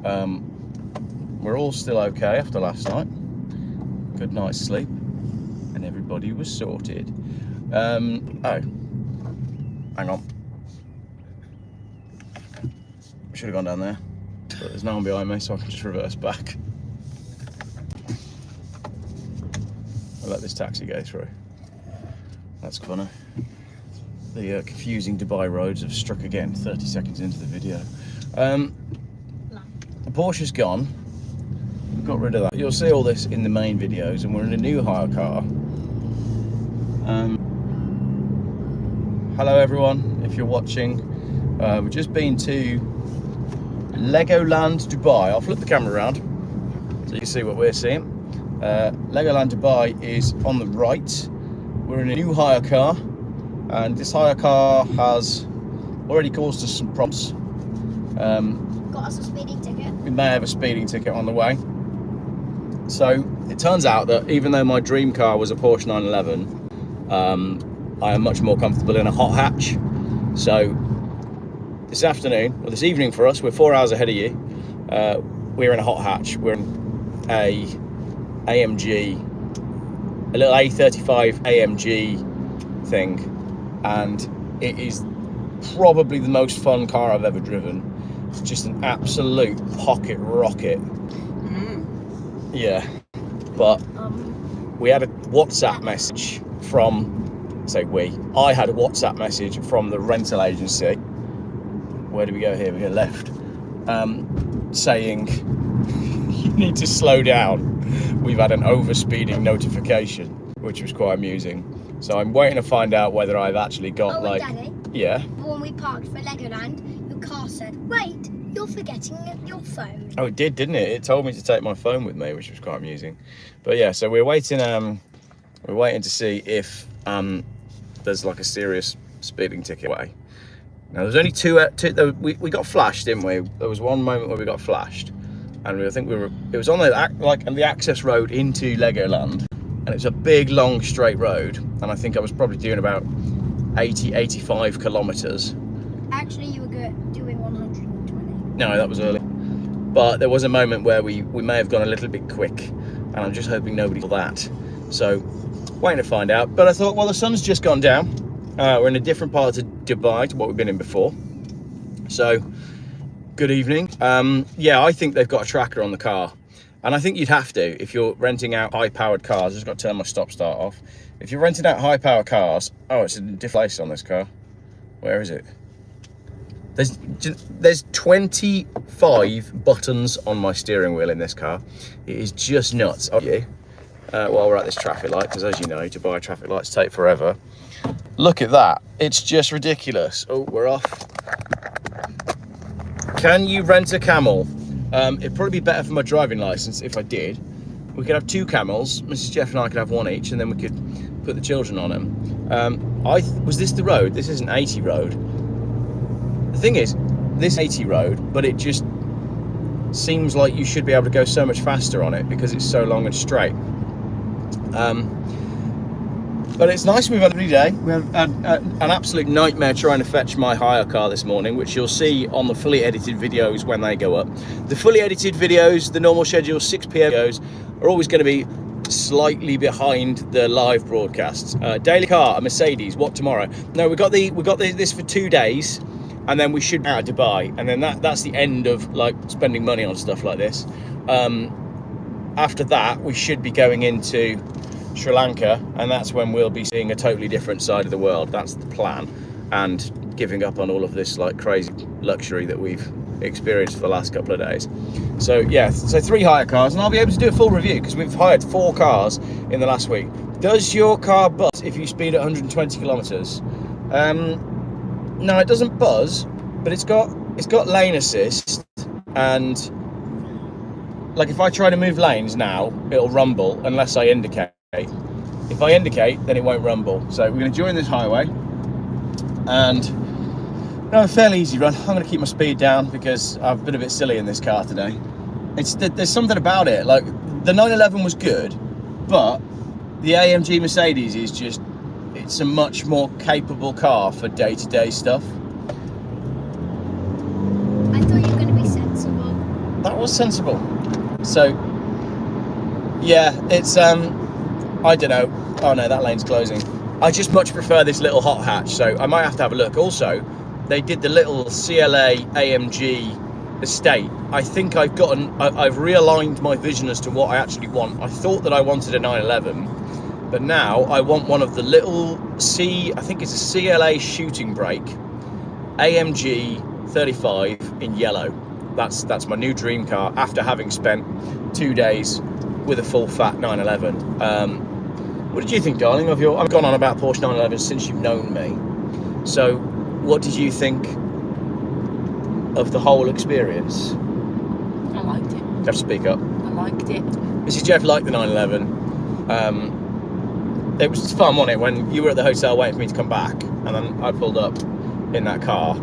We're all still okay after last night. Good night's sleep, and everybody was sorted. Oh, hang on. Should have gone down there, but there's no one behind me, so I can just reverse back. I'll let this taxi go through. That's funny. The confusing Dubai roads have struck again 30 seconds into the video. The Porsche's gone. We've got rid of that. You'll see all this in the main videos, and we're in a new hire car. Hello everyone, if you're watching. We've just been to Legoland Dubai. I'll flip the camera around so you can see what we're seeing. Legoland Dubai is on the right. We're in a new hire car, and this hire car has already caused us some problems. Got us a speeding ticket. We may have a speeding ticket on the way. So it turns out that even though my dream car was a Porsche 911, I am much more comfortable in a hot hatch. So this afternoon, or this evening for us, we're 4 hours ahead of you. We're in a hot hatch. We're in a AMG, a little A35 AMG thing, and it is probably the most fun car I've ever driven. It's just an absolute pocket rocket. Yeah, but we had a WhatsApp message from, I had a WhatsApp message from the rental agency. Where do we go here? We go left. Saying, you need to slow down. We've had an overspeeding notification, which was quite amusing. So I'm waiting to find out whether I've actually got Daddy, yeah. When we parked for Legoland, your car said, "Wait, you're forgetting your phone." Oh, it did, didn't it? It told me to take my phone with me, which was quite amusing. But yeah, so we're waiting to see if there's like a serious speeding ticket away. Now there's only two we got flashed, didn't we? There was one moment where we got flashed, and it was on the access road into Legoland, and it's a big long straight road, and I think I was probably doing about 85 kilometers. Actually, you were doing 120. No, that was early. But there was a moment where we may have gone a little bit quick, and I'm just hoping nobody saw that. So, waiting to find out. But I thought, well, the sun's just gone down. We're in a different part of Dubai to what we've been in before. So, good evening. Yeah, I think they've got a tracker on the car. And I think you'd have to if you're renting out high-powered cars. I've just got to turn my stop-start off. If you're renting out high-powered cars... Oh, it's a different place on this car. Where is it? There's 25 buttons on my steering wheel in this car. It is just nuts. Oh, yeah. While we're at this traffic light, because as you know, Dubai traffic lights take forever. Look at that. It's just ridiculous. Oh, we're off. Can you rent a camel? It'd probably be better for my driving license if I did. We could have 2 camels. Mrs. Geoff and I could have one each, and then we could put the children on them. Was this the road? This isn't 80 road. The thing is, this 80 road, but it just seems like you should be able to go so much faster on it because it's so long and straight. But it's nice. We've had a lovely day. We had an absolute nightmare trying to fetch my hire car this morning, which you'll see on the fully edited videos when they go up. The fully edited videos, the normal schedule 6 p.m. videos, are always going to be slightly behind the live broadcasts. Daily car, a Mercedes. What tomorrow? No, we got this for 2 days, and then we should be out of Dubai, and then that's the end of like spending money on stuff like this. After that, we should be going into Sri Lanka, and that's when we'll be seeing a totally different side of the world. That's the plan, and giving up on all of this like crazy luxury that we've experienced for the last couple of days. So yeah, so 3 hire cars, and I'll be able to do a full review because we've hired 4 cars in the last week. Does your car buzz if you speed at 120 kilometers? No, it doesn't buzz, but it's got lane assist, and like if I try to move lanes now, it'll rumble unless I indicate. If I indicate, then it won't rumble. So we're going to join this highway, and a fairly easy run. I'm going to keep my speed down because I've been a bit silly in this car today. There's something about it. Like the 911 was good, but the AMG Mercedes is just, it's a much more capable car for day-to-day stuff. I thought you were going to be sensible. That was sensible. So, yeah, it's, I don't know. Oh no, that lane's closing. I just much prefer this little hot hatch, so I might have to have a look. Also, they did the little CLA AMG estate. I think I've realigned my vision as to what I actually want. I thought that I wanted a 911, but now I want one of the little I think it's a CLA shooting brake AMG 35 in yellow. That's my new dream car after having spent 2 days with a full fat 911. What did you think, darling, of I've gone on about Porsche 911 since you've known me. So what did you think of the whole experience? I liked it. You have to speak up. I liked it. Mrs. Geoff liked the 911. It was fun, wasn't it, when you were at the hotel waiting for me to come back, and then I pulled up in that car,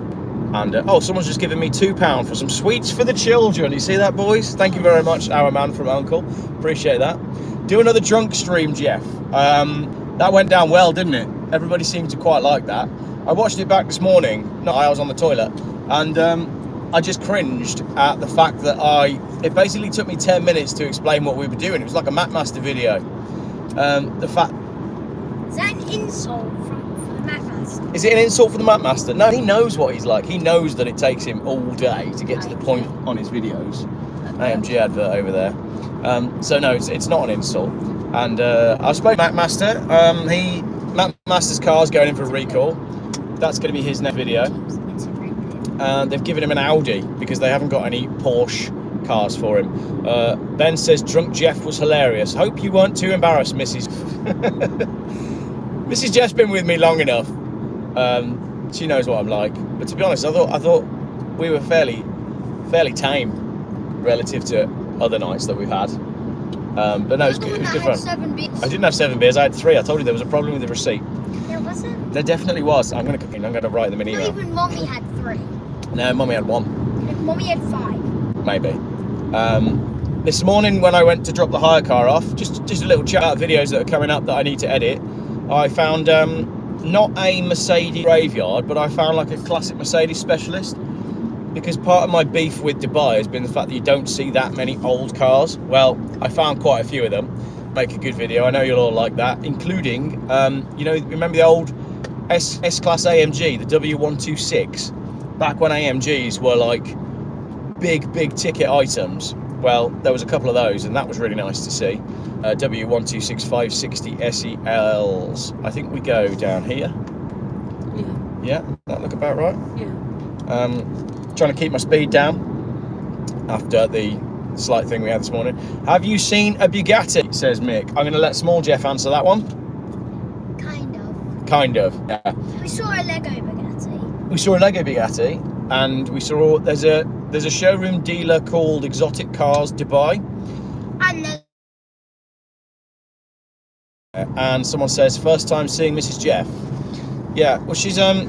and oh, someone's just given me £2 for some sweets for the children. You see that, boys? Thank you very much, our man from Uncle. Appreciate that. Do another drunk stream, Geoff. That went down well, didn't it? Everybody seemed to quite like that. I watched it back this morning. No, I was on the toilet, and I just cringed at the fact that it basically took me 10 minutes to explain what we were doing. It was like a Mapmaster video. The fact... Is that an insult for the Mapmaster? Is it an insult for the Mapmaster? No, he knows what he's like. He knows that it takes him all day to get to the point on his videos. AMG advert over there. So no, it's not an insult. And I spoke to Mapmaster. Mapmaster's car's going in for a recall. That's going to be his next video. They've given him an Audi because they haven't got any Porsche cars for him. Ben says drunk Geoff was hilarious. Hope you weren't too embarrassed, Mrs. Mrs. Geoff's been with me long enough. She knows what I'm like. But to be honest, I thought we were fairly tame relative to other nights that we've had. But no, it was good. It was good fun. I didn't have 7 beers. I had 3. I told you there was a problem with the receipt. There wasn't. There definitely was. I'm gonna write them an email. Not even Mommy had 3. No, Mummy had 1. Mommy had 5. Maybe. This morning when I went to drop the hire car off, just a little chat about videos that are coming up that I need to edit, I found not a Mercedes graveyard, but I found like a classic Mercedes specialist, because part of my beef with Dubai has been the fact that you don't see that many old cars. Well, I found quite a few of them. Make a good video. I know you'll all like that, including you know, remember the old S-Class AMG, the W126, back when AMGs were like big ticket items. Well, there was a couple of those, and that was really nice to see. W126 560 SELs. I think we go down here. Yeah, that look about right. Yeah. Trying to keep my speed down after the slight thing we had this morning. Have you seen a Bugatti? Says Mick. I'm going to let Small Geoff answer that one. Kind of. Yeah. We saw a Lego Bugatti. We saw a Lego Bugatti, and we saw there's a showroom dealer called Exotic Cars Dubai. And someone says first time seeing Mrs. Geoff. Yeah, well she's I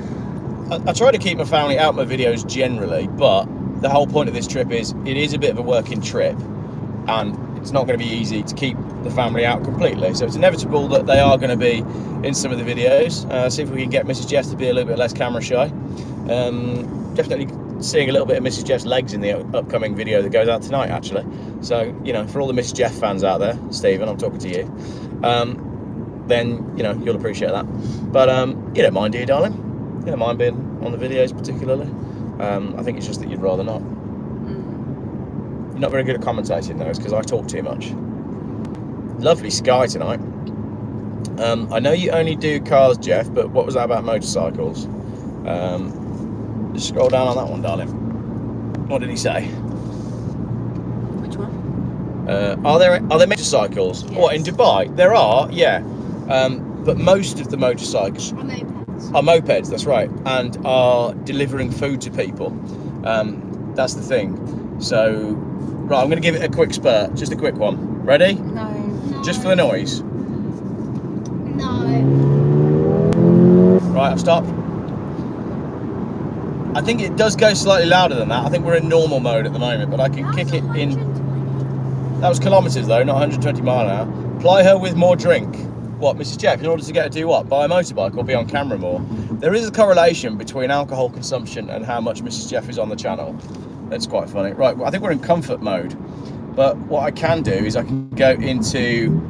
try to keep my family out of my videos generally, but the whole point of this trip is it is a bit of a working trip, and it's not going to be easy to keep the family out completely. So it's inevitable that they are going to be in some of the videos. See if we can get Mrs. Geoff to be a little bit less camera shy. Definitely seeing a little bit of Mrs. Geoff's legs in the upcoming video that goes out tonight, actually. So, you know, for all the Mrs. Geoff fans out there, Stephen, I'm talking to you, then, you know, you'll appreciate that. But you don't mind, do you, darling? You don't mind being on the videos particularly? I think it's just that you'd rather not. You're not very good at commentating, though, because I talk too much. Lovely sky tonight. I know you only do cars, Geoff, but what was that about motorcycles? Just scroll down on that one, darling. What did he say? Which one? Are there motorcycles? Yes. What, in Dubai? There are, yeah. But most of the motorcycles are mopeds, that's right, and are delivering food to people. That's the thing. So, right, I'm going to give it a quick spurt, just a quick one. Ready? No. Just for the noise. No. Right, I've stopped. I think it does go slightly louder than that. I think we're in normal mode at the moment, but I can kick it in. That was kilometres though, not 120 mile an hour. Ply her with more drink. What, Mrs. Geoff, in order to get her to do what? Buy a motorbike or be on camera more? There is a correlation between alcohol consumption and how much Mrs. Geoff is on the channel. That's quite funny. Right, well, I think we're in comfort mode. But what I can do is I can go into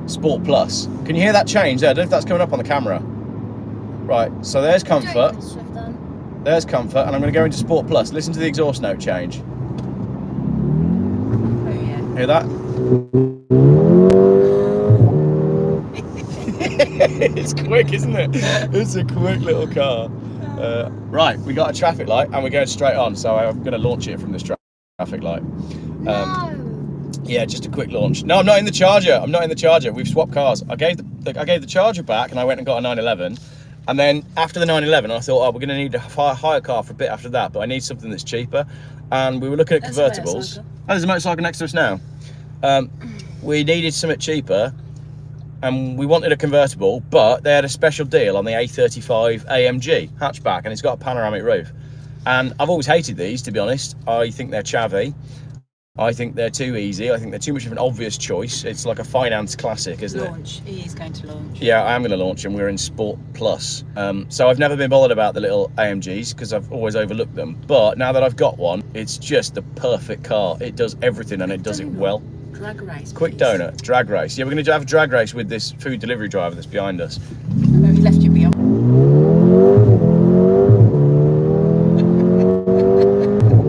Sport Plus. Can you hear that change there? I don't know if that's coming up on the camera. Right, so there's comfort. There's comfort, and I'm going to go into Sport Plus. Listen to the exhaust note change. Oh yeah. Hear that? It's quick, isn't it? It's a quick little car. Right, we got a traffic light, and we're going straight on. So I'm going to launch it from this traffic light. No. Yeah, just a quick launch. No, I'm not in the Charger. I'm not in the Charger. We've swapped cars. I gave the Charger back, and I went and got a 911. And then after the 911, I thought, oh, we're going to need a hire car for a bit after that, but I need something that's cheaper. And we were looking at convertibles. Oh, there's a motorcycle next to us now. We needed something cheaper, and we wanted a convertible, but they had a special deal on the A35 AMG hatchback, and it's got a panoramic roof. And I've always hated these, to be honest. I think they're chavvy. I think they're too easy. I think they're too much of an obvious choice. It's like a finance classic, isn't it? Launch. He is going to launch. Yeah, I am going to launch, and we're in Sport Plus. So I've never been bothered about the little AMGs because I've always overlooked them. But now that I've got one, it's just the perfect car. It does everything, and it does it well. Drag race. Quick donut, drag race. Yeah, we're going to have a drag race with this food delivery driver that's behind us. Oh, he left you beyond.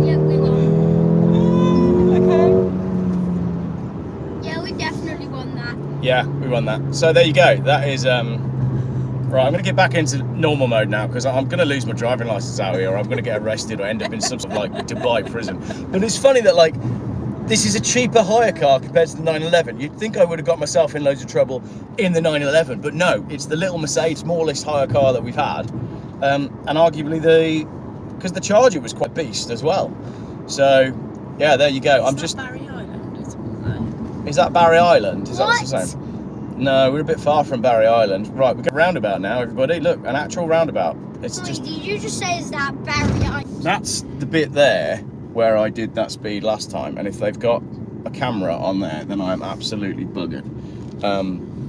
Yeah, we won. Okay. Yeah, we definitely won that. Yeah, we won that. So there you go. That is right. I'm going to get back into normal mode now because I'm going to lose my driving license out here, or I'm going to get arrested or end up in some sort of like Dubai prison. But it's funny that like this is a cheaper hire car compared to the 911. You'd think I would have got myself in loads of trouble in the 911, but no, it's the little Mercedes, smallest hire car that we've had, and arguably because the Charger was quite beast as well. So yeah, there you go. I'm just. Barry Island. Is that Barry Island? Is that What? what's the same? No, we're a bit far from Barry Island. Right, we've got a roundabout now, everybody. Look, an actual roundabout. It's Sorry, just. did you just say is that Barry Island? That's the bit there where I did that speed last time, and if they've got a camera on there, then I'm absolutely buggered.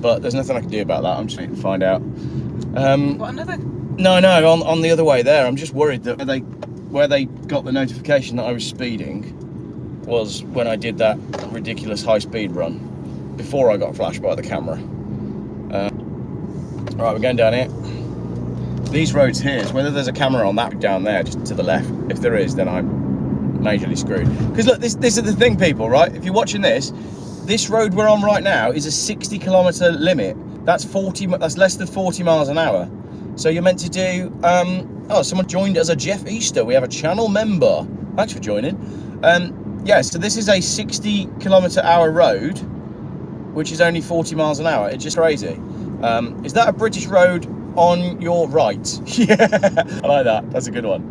But there's nothing I can do about that. I'm just going to find out. What, another? No, on the other way there. I'm just worried that where they got the notification that I was speeding was when I did that ridiculous high speed run before I got flashed by the camera. Right, we're going down here. These roads here, so whether there's a camera on that down there, just to the left. If there is, then I'm majorly screwed. Because look, this is the thing, people, right? If you're watching this road we're on right now is a 60-kilometer limit. That's less than 40 miles an hour. So you're meant to do. Oh, someone joined as a Geoff Easter. We have a channel member. Thanks for joining. Yeah, so this is a 60-kilometer-hour road, which is only 40 miles an hour. It's just crazy. Is that a British road on your right? Yeah, I like that. That's a good one.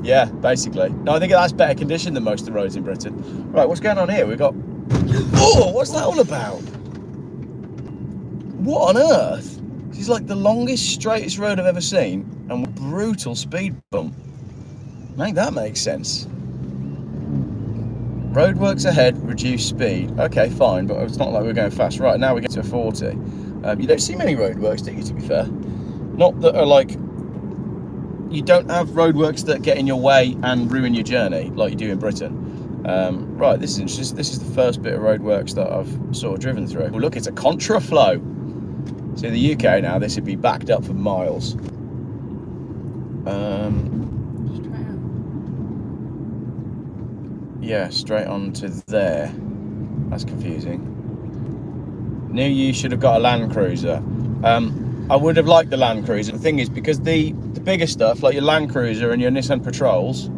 Yeah, basically. No, I think that's better condition than most of the roads in Britain. Right, what's going on here? We've got. Oh, what's that all about? What on earth? This is like the longest, straightest road I've ever seen, and brutal speed bump. Make that make sense. Roadworks ahead, reduce speed. Okay, fine, but it's not like we're going fast. Right, now we get to a 40. You don't see many roadworks, do you, to be fair? Not that are like... You don't have roadworks that get in your way and ruin your journey like you do in Britain. Right, this is interesting. This is the first bit of roadworks that I've sort of driven through. Well, look, it's a contraflow. So in the UK now, this would be backed up for miles. Yeah, straight on to there. That's confusing. Knew you should have got a Land Cruiser. I would have liked the Land Cruiser. The thing is, because the bigger stuff, like your Land Cruiser and your Nissan Patrols,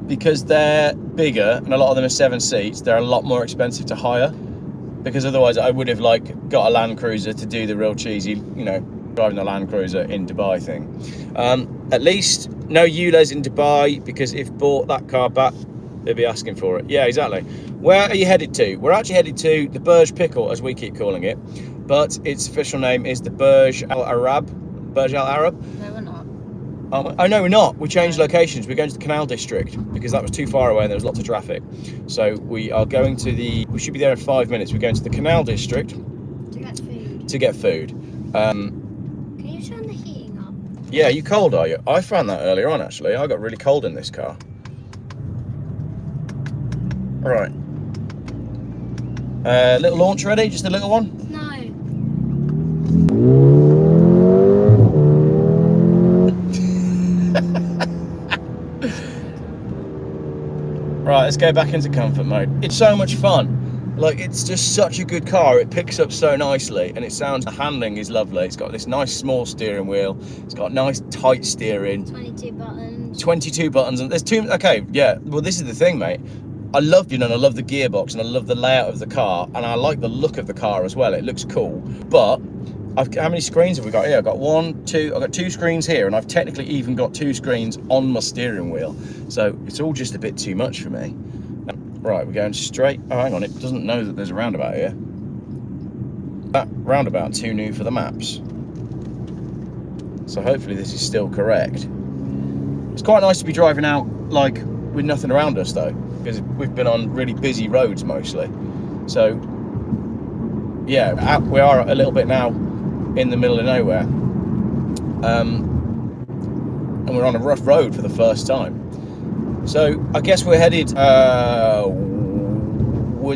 because they're bigger and a lot of them are 7 seats, they're a lot more expensive to hire. Because otherwise I would have got a Land Cruiser to do the real cheesy, you know, driving the Land Cruiser in Dubai thing. At least no ULEZ in Dubai, because if bought that car back, they'd be asking for it. Yeah, exactly. Where are you headed to? We're actually headed to the Burj Pickle, as we keep calling it, but its official name is the Burj Al Arab. Burj Al Arab? No, we're not. Oh no, we're not. We changed locations. We're going to the Canal District because that was too far away and there was lots of traffic. So we are going to we should be there in 5 minutes. We're going to the Canal District To get food. Can you turn the heating up? Yeah, you cold, are you? I found that earlier on, actually. I got really cold in this car. Right. Little launch ready? Just a little one? No. Right, let's go back into comfort mode. It's so much fun. Like, it's just such a good car. It picks up so nicely, and it sounds, the handling is lovely. It's got this nice small steering wheel. It's got nice tight steering. 22 buttons. 22 buttons, and there's two. Okay, yeah. Well, this is the thing, mate. I love and I love the gearbox, and I love the layout of the car, and I like the look of the car as well. It looks cool. But how many screens have we got here? I've got one, two. I've got 2 screens here, and I've technically even got 2 screens on my steering wheel. So it's all just a bit too much for me. Right, we're going straight. Oh, hang on, it doesn't know that there's a roundabout here. That roundabout too new for the maps. So hopefully this is still correct. It's quite nice to be driving out like with nothing around us though, because we've been on really busy roads mostly. So yeah, we are a little bit now in the middle of nowhere, and we're on a rough road for the first time. So I guess we're headed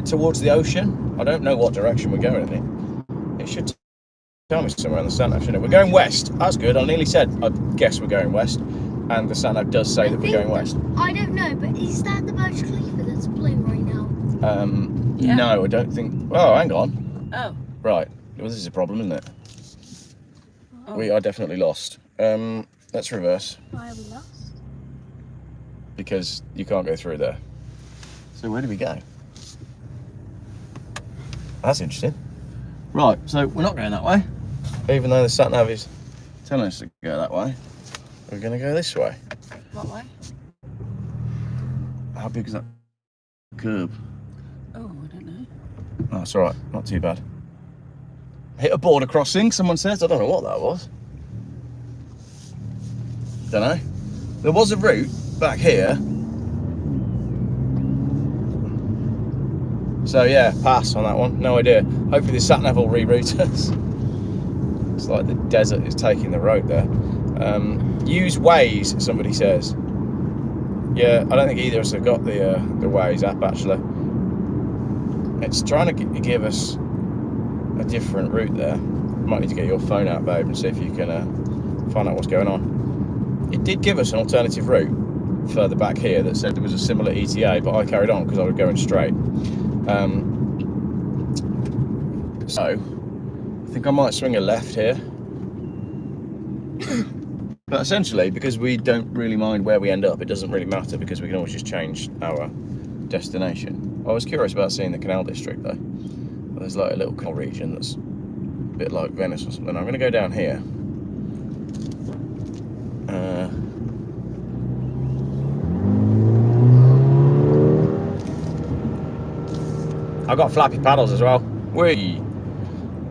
towards the ocean. I don't know what direction we're going in. It should tell me somewhere on the sat nav, shouldn't it? We're going west. That's good. I nearly said I guess we're going west, and the sat nav does say that we're going west. I don't know, but is that the Burj Khalifa that's blue right now? Yeah. No, I don't think. Oh, hang on. Oh. Right. Well, this is a problem, isn't it? Oh. We are definitely lost. Let's reverse. Why are we lost? Because you can't go through there. So where do we go? That's interesting. Right, so we're not going that way. Even though the sat nav is telling us to go that way, we're going to go this way. What way? How big is that curb? Oh, I don't know. Oh, it's all right, not too bad. Hit a border crossing, someone says. I don't know what that was. Don't know. There was a route back here. So yeah, pass on that one. No idea. Hopefully the sat nav will reroute us. It's like the desert is taking the road there. Use Waze, somebody says. Yeah, I don't think either of us have got the Waze app actually. It's trying to give us a different route there. Might need to get your phone out, babe, and see if you can find out what's going on. It did give us an alternative route further back here that said there was a similar ETA, but I carried on because I was going straight. So I think I might swing a left here. But essentially, because we don't really mind where we end up, it doesn't really matter because we can always just change our destination. I was curious about seeing the Canal District though. There's like a little canal region that's a bit like Venice or something. I'm going to go down here. I've got flappy paddles as well. Whee!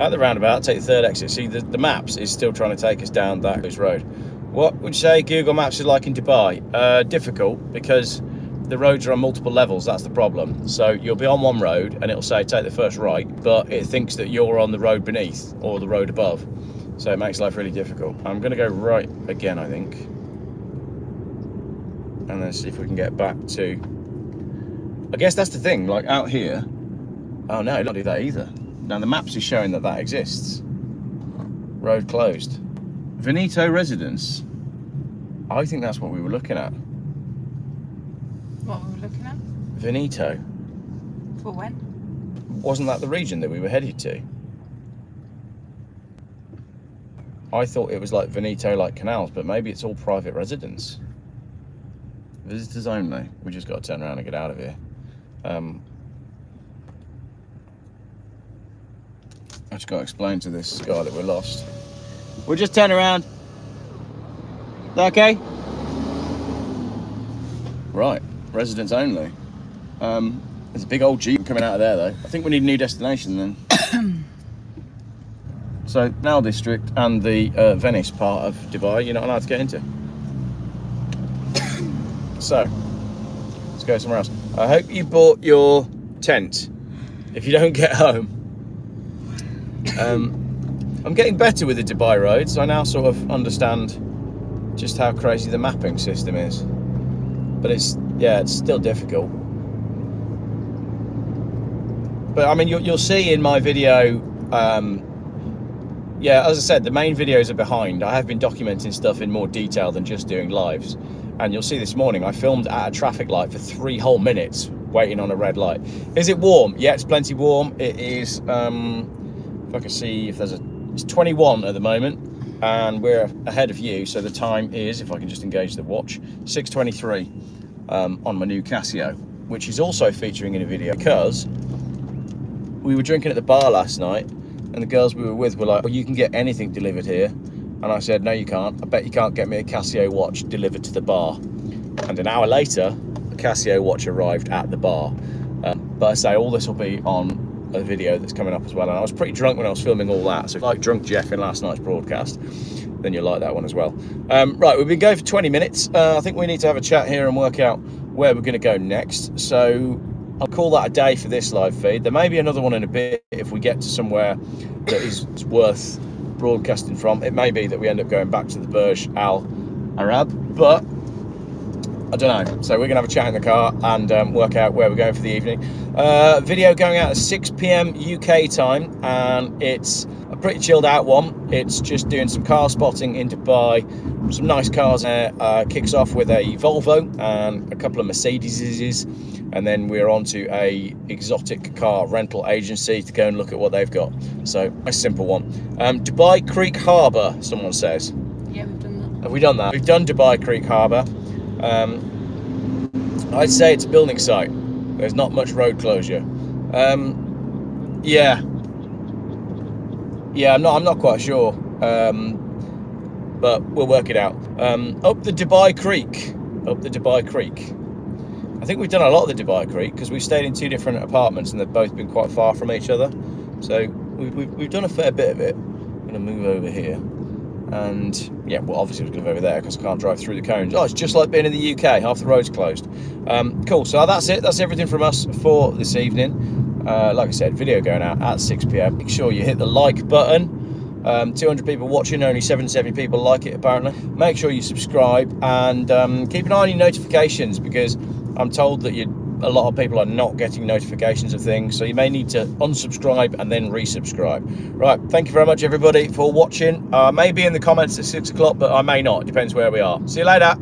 At the roundabout, take the third exit. See, the maps is still trying to take us down that road. What would you say Google Maps is like in Dubai? Difficult, because the roads are on multiple levels. That's the problem. So you'll be on one road and it'll say take the first right, but it thinks that you're on the road beneath or the road above. So it makes life really difficult. I'm going to go right again, I think. And then see if we can get back to... I guess that's the thing, like out here... Oh no, don't do that either. Now the maps is showing that that exists. Road closed. Veneto residence. I think that's what we were looking at. What were we looking at? Veneto. For when? Wasn't that the region that we were headed to? I thought it was like Veneto, like canals, but maybe it's all private residence. Visitors only. We just got to turn around and get out of here. I just got to explain to this guy that we're lost. We'll just turn around. Okay? Right, residents only. There's a big old Jeep coming out of there though. I think we need a new destination then. So, Canal District and the Venice part of Dubai, you're not allowed to get into. So, let's go somewhere else. I hope you bought your tent if you don't get home. I'm getting better with the Dubai roads. I now sort of understand just how crazy the mapping system is. But it's still difficult. But I mean, you'll see in my video, yeah, as I said, the main videos are behind. I have been documenting stuff in more detail than just doing lives. And you'll see this morning, I filmed at a traffic light for 3 whole minutes, waiting on a red light. Is it warm? Yeah, it's plenty warm. It is, if I can see if it's 21 at the moment, and we're ahead of you. So the time is, if I can just engage the watch, 6:23 on my new Casio, which is also featuring in a video because we were drinking at the bar last night, and the girls we were with were like, well, you can get anything delivered here. And I said, no, you can't. I bet you can't get me a Casio watch delivered to the bar. And an hour later, a Casio watch arrived at the bar. But I say all this will be on a video that's coming up as well. And I was pretty drunk when I was filming all that. So if you like drunk Geoff in last night's broadcast, then you'll like that one as well. Right, we've been going for 20 minutes. I think we need to have a chat here and work out where we're going to go next. So I'll call that a day for this live feed. There may be another one in a bit if we get to somewhere that is worth broadcasting from. It may be that we end up going back to the Burj Al Arab, but I don't know. So we're gonna have a chat in the car and work out where we're going for the evening. Video going out at 6 p.m. UK time, and it's a pretty chilled out one. It's just doing some car spotting in Dubai, some nice cars there. Kicks off with a Volvo and a couple of Mercedeses, and then we're on to a exotic car rental agency to go and look at what they've got. So a simple one. Dubai Creek Harbour, someone says. Yeah, we've done that. Have we done that? We've done Dubai Creek Harbour. I'd say it's a building site. There's not much road closure. Yeah, I'm not quite sure. But we'll work it out. Up the Dubai Creek. I think we've done a lot of the Dubai Creek because we've stayed in 2 different apartments and they've both been quite far from each other. So we've done a fair bit of it. I'm gonna move over here. And yeah, well, obviously I was going to go over there because I can't drive through the cones. Oh, it's just like being in the UK, half the road's closed. Cool, so that's it. That's everything from us for this evening. Like I said, video going out at 6 p.m. Make sure you hit the like button. 200 people watching, only 77 people like it apparently. Make sure you subscribe and keep an eye on your notifications, because I'm told that a lot of people are not getting notifications of things, so you may need to unsubscribe and then resubscribe. Right, thank you very much everybody for watching. I may be in the comments at 6 o'clock, but I may not, depends where we are. See you later.